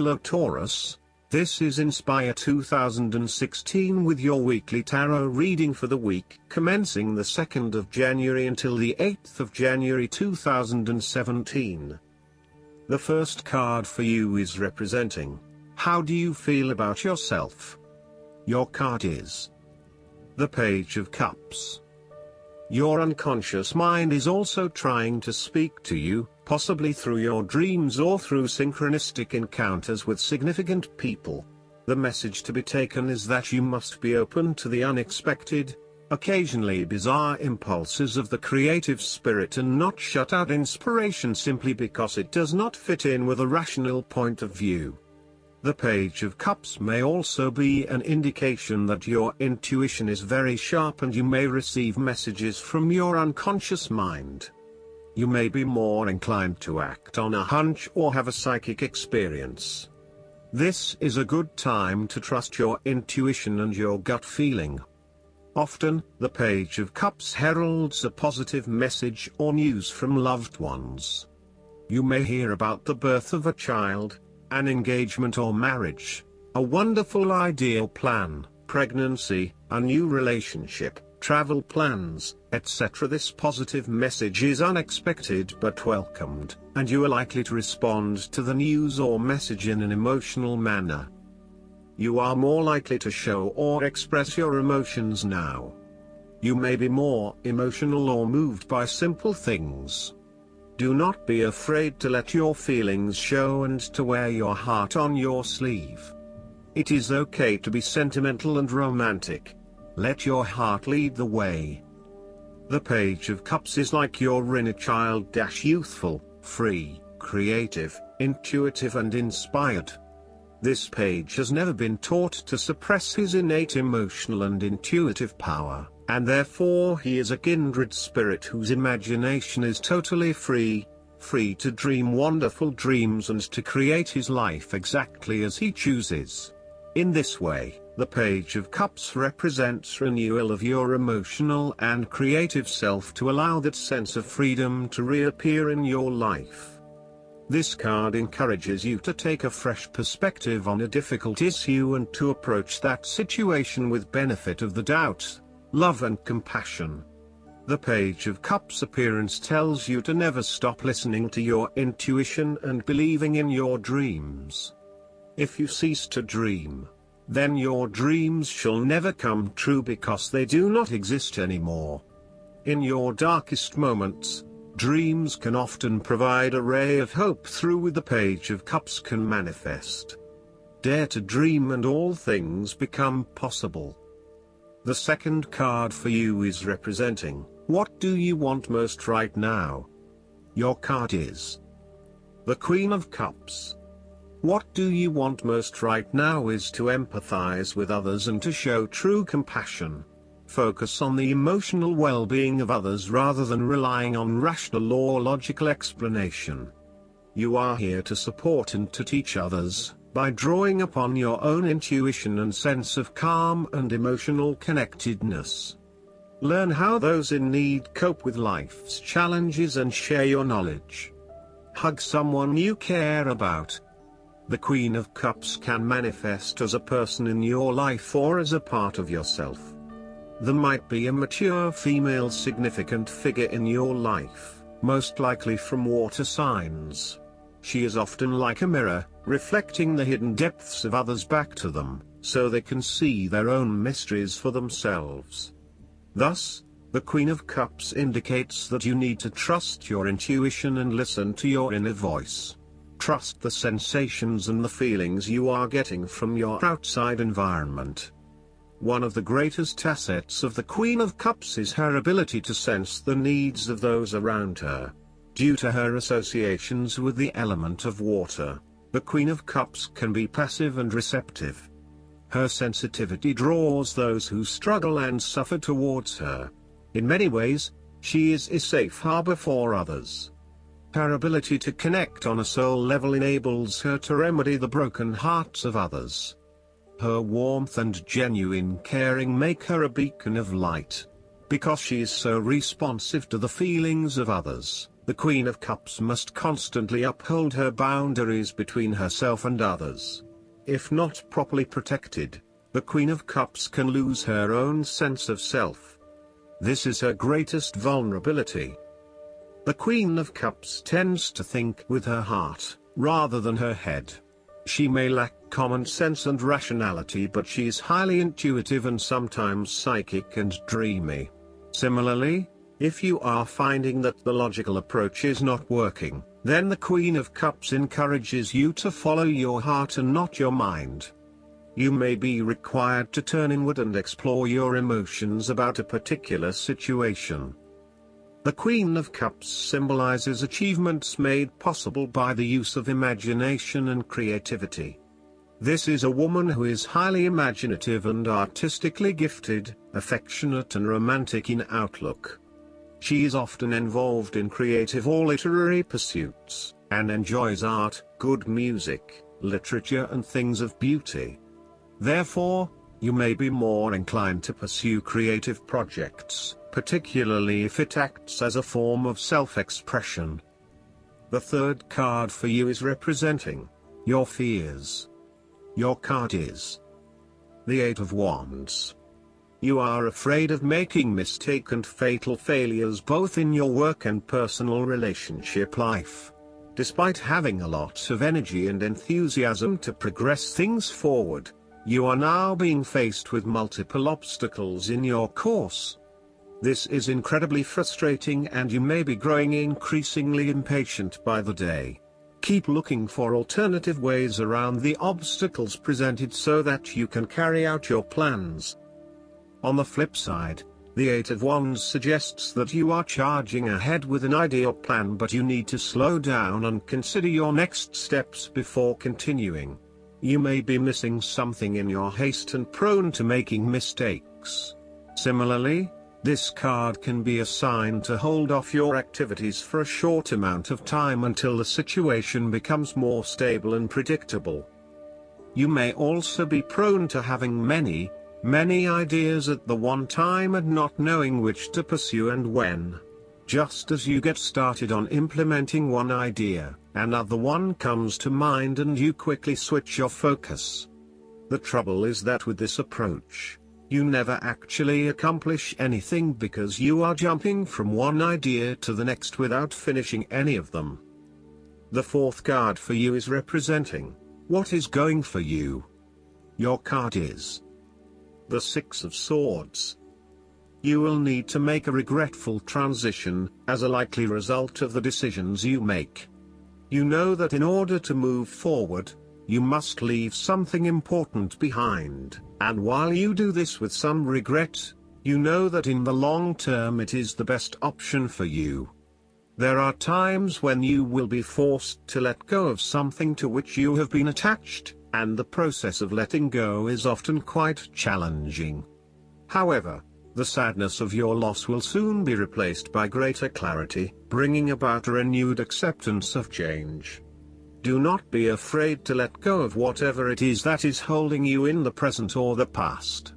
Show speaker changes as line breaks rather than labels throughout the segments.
Hello Taurus, this is Inspire 2016 with your weekly tarot reading for the week commencing the 2nd of January until the 8th of January 2017. The first card for you is representing, how do you feel about yourself? Your card is the Page of Cups. Your unconscious mind is also trying to speak to you, possibly through your dreams or through synchronistic encounters with significant people. The message to be taken is that you must be open to the unexpected, occasionally bizarre impulses of the creative spirit and not shut out inspiration simply because it does not fit in with a rational point of view. The Page of Cups may also be an indication that your intuition is very sharp and you may receive messages from your unconscious mind. You may be more inclined to act on a hunch or have a psychic experience. This is a good time to trust your intuition and your gut feeling. Often, the Page of Cups heralds a positive message or news from loved ones. You may hear about the birth of a child, an engagement or marriage, a wonderful ideal plan, pregnancy, a new relationship, travel plans, etc. This positive message is unexpected but welcomed, and you are likely to respond to the news or message in an emotional manner. You are more likely to show or express your emotions now. You may be more emotional or moved by simple things. Do not be afraid to let your feelings show and to wear your heart on your sleeve. It is okay to be sentimental and romantic. Let your heart lead the way. The Page of Cups is like your inner child, youthful, free, creative, intuitive and inspired. This page has never been taught to suppress his innate emotional and intuitive power, and therefore he is a kindred spirit whose imagination is totally free to dream wonderful dreams and to create his life exactly as he chooses. In this way, the Page of Cups represents renewal of your emotional and creative self to allow that sense of freedom to reappear in your life. This card encourages you to take a fresh perspective on a difficult issue and to approach that situation with benefit of the doubt, love and compassion. The Page of Cups appearance tells you to never stop listening to your intuition and believing in your dreams. If you cease to dream, then your dreams shall never come true because they do not exist anymore. In your darkest moments, dreams can often provide a ray of hope through which the Page of Cups can manifest. Dare to dream and all things become possible. The second card for you is representing, what do you want most right now? Your card is the Queen of Cups. What do you want most right now is to empathize with others and to show true compassion. Focus on the emotional well-being of others rather than relying on rational or logical explanation. You are here to support and to teach others, by drawing upon your own intuition and sense of calm and emotional connectedness. Learn how those in need cope with life's challenges and share your knowledge. Hug someone you care about. The Queen of Cups can manifest as a person in your life or as a part of yourself. There might be a mature female significant figure in your life, most likely from water signs. She is often like a mirror, reflecting the hidden depths of others back to them, so they can see their own mysteries for themselves. Thus, the Queen of Cups indicates that you need to trust your intuition and listen to your inner voice. Trust the sensations and the feelings you are getting from your outside environment. One of the greatest assets of the Queen of Cups is her ability to sense the needs of those around her. Due to her associations with the element of water, the Queen of Cups can be passive and receptive. Her sensitivity draws those who struggle and suffer towards her. In many ways, she is a safe harbor for others. Her ability to connect on a soul level enables her to remedy the broken hearts of others. Her warmth and genuine caring make her a beacon of light. Because she is so responsive to the feelings of others, The Queen of Cups must constantly uphold her boundaries between herself and others. If not properly protected, the Queen of Cups can lose her own sense of self. This is her greatest vulnerability. The Queen of Cups tends to think with her heart, rather than her head. She may lack common sense and rationality, but she is highly intuitive and sometimes psychic and dreamy. Similarly, if you are finding that the logical approach is not working, then the Queen of Cups encourages you to follow your heart and not your mind. You may be required to turn inward and explore your emotions about a particular situation. The Queen of Cups symbolizes achievements made possible by the use of imagination and creativity. This is a woman who is highly imaginative and artistically gifted, affectionate and romantic in outlook. She is often involved in creative or literary pursuits, and enjoys art, good music, literature and things of beauty. Therefore, you may be more inclined to pursue creative projects, particularly if it acts as a form of self-expression. The third card for you is representing your fears. Your card is the Eight of Wands. You are afraid of making mistakes and fatal failures both in your work and personal relationship life. Despite having a lot of energy and enthusiasm to progress things forward, you are now being faced with multiple obstacles in your course. This is incredibly frustrating and you may be growing increasingly impatient by the day. Keep looking for alternative ways around the obstacles presented so that you can carry out your plans. On the flip side, the Eight of Wands suggests that you are charging ahead with an ideal plan, but you need to slow down and consider your next steps before continuing. You may be missing something in your haste and prone to making mistakes. Similarly, this card can be a sign to hold off your activities for a short amount of time until the situation becomes more stable and predictable. You may also be prone to having many ideas at the one time and not knowing which to pursue and when. Just as you get started on implementing one idea, another one comes to mind and you quickly switch your focus. The trouble is that with this approach, you never actually accomplish anything because you are jumping from one idea to the next without finishing any of them. The fourth card for you is representing what is going for you. Your card is the Six of Swords. You will need to make a regretful transition, as a likely result of the decisions you make. You know that in order to move forward, you must leave something important behind, and while you do this with some regret, you know that in the long term it is the best option for you. There are times when you will be forced to let go of something to which you have been attached, and the process of letting go is often quite challenging. However, the sadness of your loss will soon be replaced by greater clarity, bringing about a renewed acceptance of change. Do not be afraid to let go of whatever it is that is holding you in the present or the past.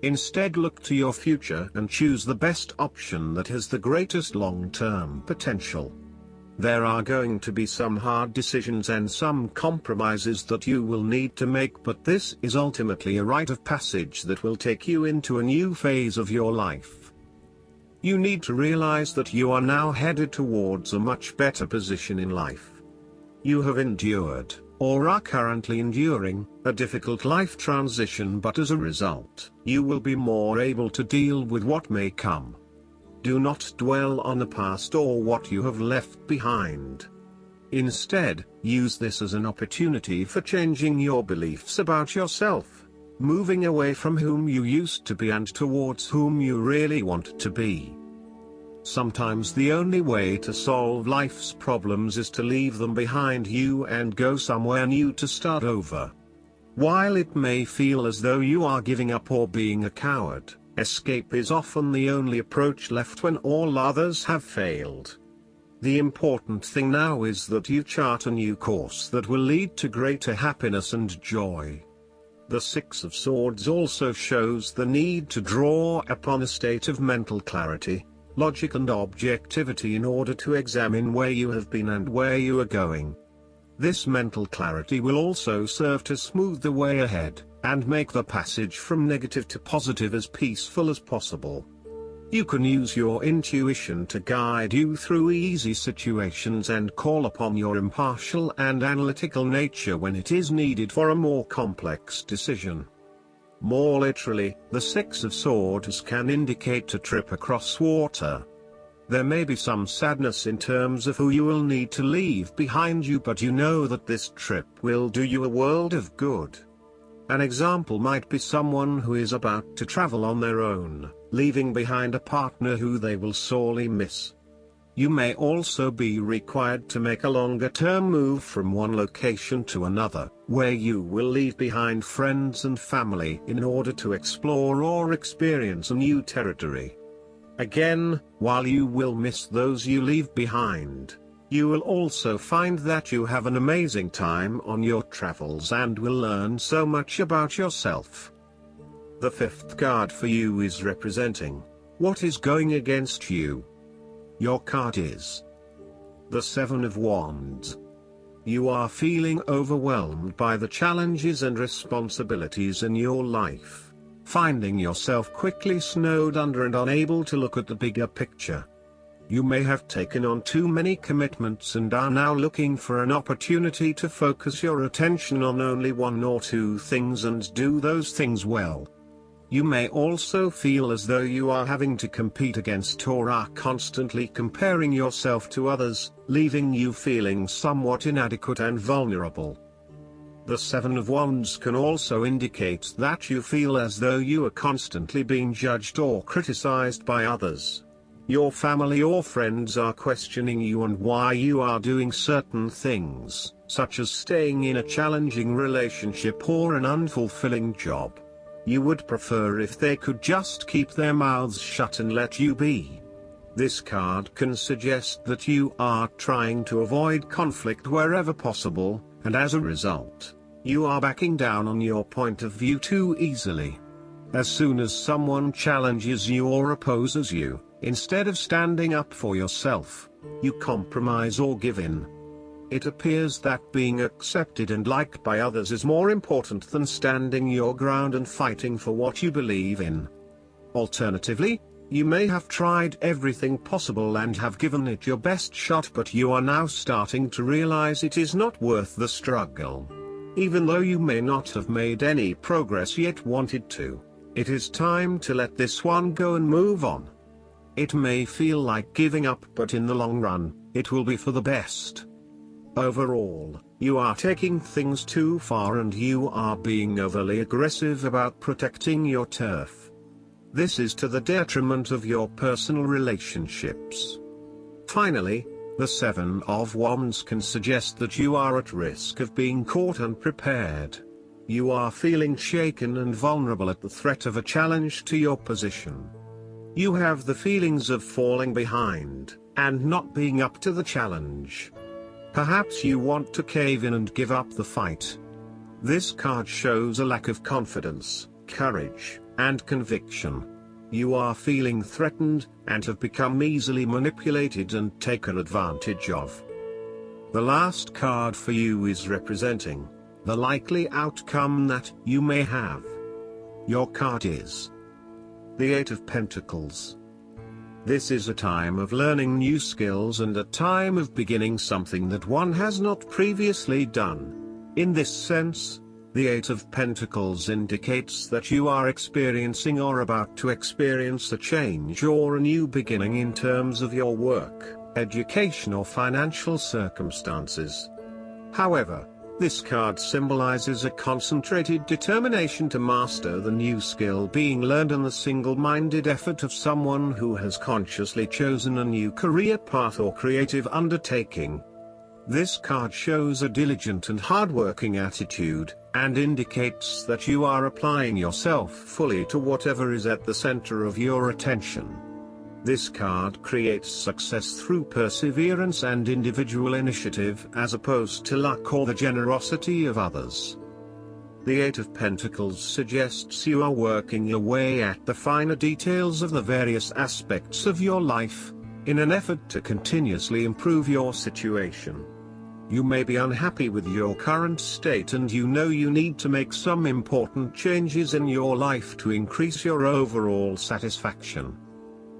Instead, look to your future and choose the best option that has the greatest long-term potential. There are going to be some hard decisions and some compromises that you will need to make, but this is ultimately a rite of passage that will take you into a new phase of your life. You need to realize that you are now headed towards a much better position in life. You have endured, or are currently enduring, a difficult life transition, but as a result, you will be more able to deal with what may come. Do not dwell on the past or what you have left behind. Instead, use this as an opportunity for changing your beliefs about yourself, moving away from whom you used to be and towards whom you really want to be. Sometimes the only way to solve life's problems is to leave them behind you and go somewhere new to start over. While it may feel as though you are giving up or being a coward, escape is often the only approach left when all others have failed. The important thing now is that you chart a new course that will lead to greater happiness and joy. The Six of Swords also shows the need to draw upon a state of mental clarity, logic and objectivity in order to examine where you have been and where you are going. This mental clarity will also serve to smooth the way ahead, and make the passage from negative to positive as peaceful as possible. You can use your intuition to guide you through easy situations and call upon your impartial and analytical nature when it is needed for a more complex decision. More literally, the Six of Swords can indicate a trip across water. There may be some sadness in terms of who you will need to leave behind you, but you know that this trip will do you a world of good. An example might be someone who is about to travel on their own, leaving behind a partner who they will sorely miss. You may also be required to make a longer-term move from one location to another, where you will leave behind friends and family in order to explore or experience a new territory. Again, while you will miss those you leave behind, you will also find that you have an amazing time on your travels and will learn so much about yourself. The fifth card for you is representing what is going against you. Your card is the Seven of Wands. You are feeling overwhelmed by the challenges and responsibilities in your life, finding yourself quickly snowed under and unable to look at the bigger picture. You may have taken on too many commitments and are now looking for an opportunity to focus your attention on only one or two things and do those things well. You may also feel as though you are having to compete against or are constantly comparing yourself to others, leaving you feeling somewhat inadequate and vulnerable. The Seven of Wands can also indicate that you feel as though you are constantly being judged or criticized by others. Your family or friends are questioning you and why you are doing certain things, such as staying in a challenging relationship or an unfulfilling job. You would prefer if they could just keep their mouths shut and let you be. This card can suggest that you are trying to avoid conflict wherever possible, and as a result, you are backing down on your point of view too easily. As soon as someone challenges you or opposes you, instead of standing up for yourself, you compromise or give in. It appears that being accepted and liked by others is more important than standing your ground and fighting for what you believe in. Alternatively, you may have tried everything possible and have given it your best shot, but you are now starting to realize it is not worth the struggle. Even though you may not have made any progress yet wanted to, it is time to let this one go and move on. It may feel like giving up, but in the long run, it will be for the best. Overall, you are taking things too far and you are being overly aggressive about protecting your turf. This is to the detriment of your personal relationships. Finally, the Seven of Wands can suggest that you are at risk of being caught unprepared. You are feeling shaken and vulnerable at the threat of a challenge to your position. You have the feelings of falling behind, and not being up to the challenge. Perhaps you want to cave in and give up the fight. This card shows a lack of confidence, courage, and conviction. You are feeling threatened, and have become easily manipulated and taken advantage of. The last card for you is representing the likely outcome that you may have. Your card is the Eight of Pentacles. This is a time of learning new skills and a time of beginning something that one has not previously done. In this sense, the Eight of Pentacles indicates that you are experiencing or about to experience a change or a new beginning in terms of your work, education or financial circumstances. However, this card symbolizes a concentrated determination to master the new skill being learned and the single-minded effort of someone who has consciously chosen a new career path or creative undertaking. This card shows a diligent and hard-working attitude, and indicates that you are applying yourself fully to whatever is at the center of your attention. This card creates success through perseverance and individual initiative as opposed to luck or the generosity of others. The Eight of Pentacles suggests you are working your way at the finer details of the various aspects of your life, in an effort to continuously improve your situation. You may be unhappy with your current state and you know you need to make some important changes in your life to increase your overall satisfaction.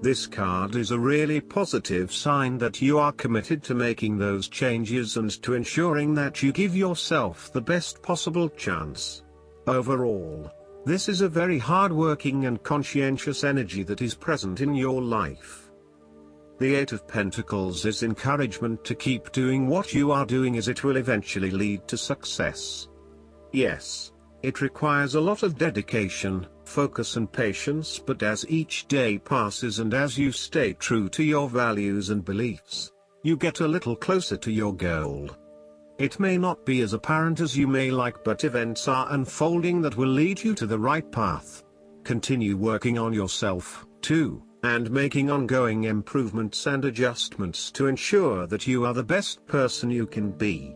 This card is a really positive sign that you are committed to making those changes and to ensuring that you give yourself the best possible chance. Overall, this is a very hard-working and conscientious energy that is present in your life. The Eight of Pentacles is encouragement to keep doing what you are doing, as it will eventually lead to success. Yes, it requires a lot of dedication, focus and patience, but as each day passes and as you stay true to your values and beliefs, you get a little closer to your goal. It may not be as apparent as you may like, but events are unfolding that will lead you to the right path. Continue working on yourself, too, and making ongoing improvements and adjustments to ensure that you are the best person you can be.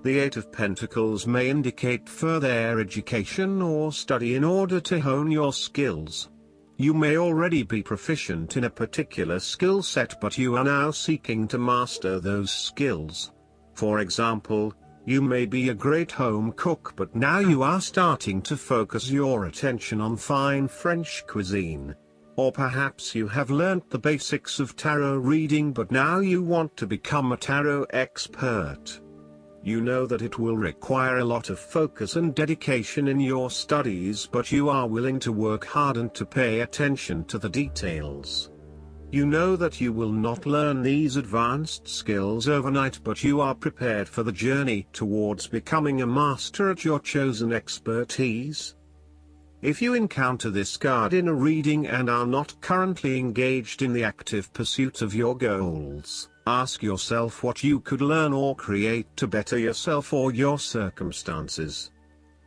The Eight of Pentacles may indicate further education or study in order to hone your skills. You may already be proficient in a particular skill set, but you are now seeking to master those skills. For example, you may be a great home cook, but now you are starting to focus your attention on fine French cuisine. Or perhaps you have learnt the basics of tarot reading, but now you want to become a tarot expert. You know that it will require a lot of focus and dedication in your studies, but you are willing to work hard and to pay attention to the details. You know that you will not learn these advanced skills overnight, but you are prepared for the journey towards becoming a master at your chosen expertise. If you encounter this card in a reading and are not currently engaged in the active pursuit of your goals, ask yourself what you could learn or create to better yourself or your circumstances.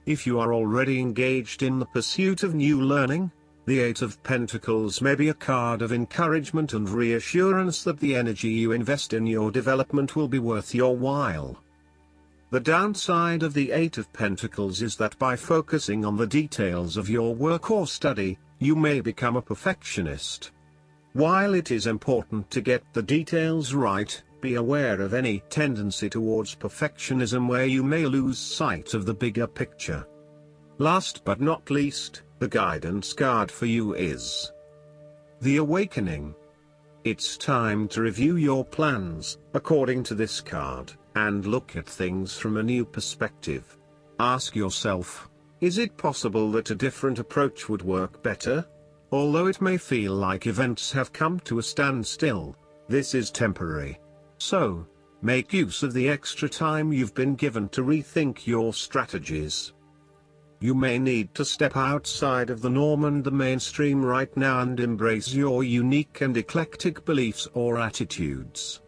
If you are already engaged in the pursuit of new learning, the Eight of Pentacles may be a card of encouragement and reassurance that the energy you invest in your development will be worth your while. The downside of the Eight of Pentacles is that by focusing on the details of your work or study, you may become a perfectionist. While it is important to get the details right, be aware of any tendency towards perfectionism where you may lose sight of the bigger picture. Last but not least, the guidance card for you is the Awakening. It's time to review your plans, according to this card, and look at things from a new perspective. Ask yourself, is it possible that a different approach would work better? Although it may feel like events have come to a standstill, this is temporary. So, make use of the extra time you've been given to rethink your strategies. You may need to step outside of the norm and the mainstream right now and embrace your unique and eclectic beliefs or attitudes.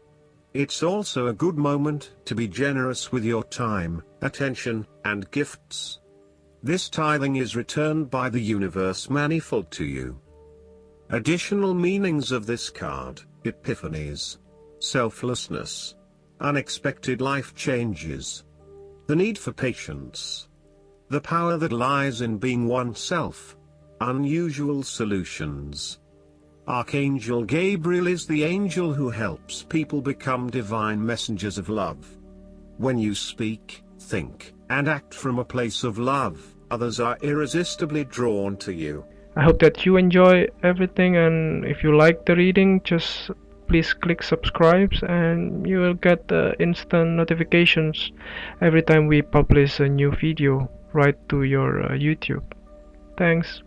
It's also a good moment to be generous with your time, attention, and gifts. This tithing is returned by the universe manifold to you. Additional meanings of this card: epiphanies, selflessness, unexpected life changes, the need for patience, the power that lies in being oneself, unusual solutions. Archangel Gabriel is the angel who helps people become divine messengers of love. When you speak, think, and act from a place of love, others are irresistibly drawn to you.
I hope that you enjoy everything, and if you like the reading, just please click subscribe and you will get instant notifications every time we publish a new video right to your YouTube. Thanks.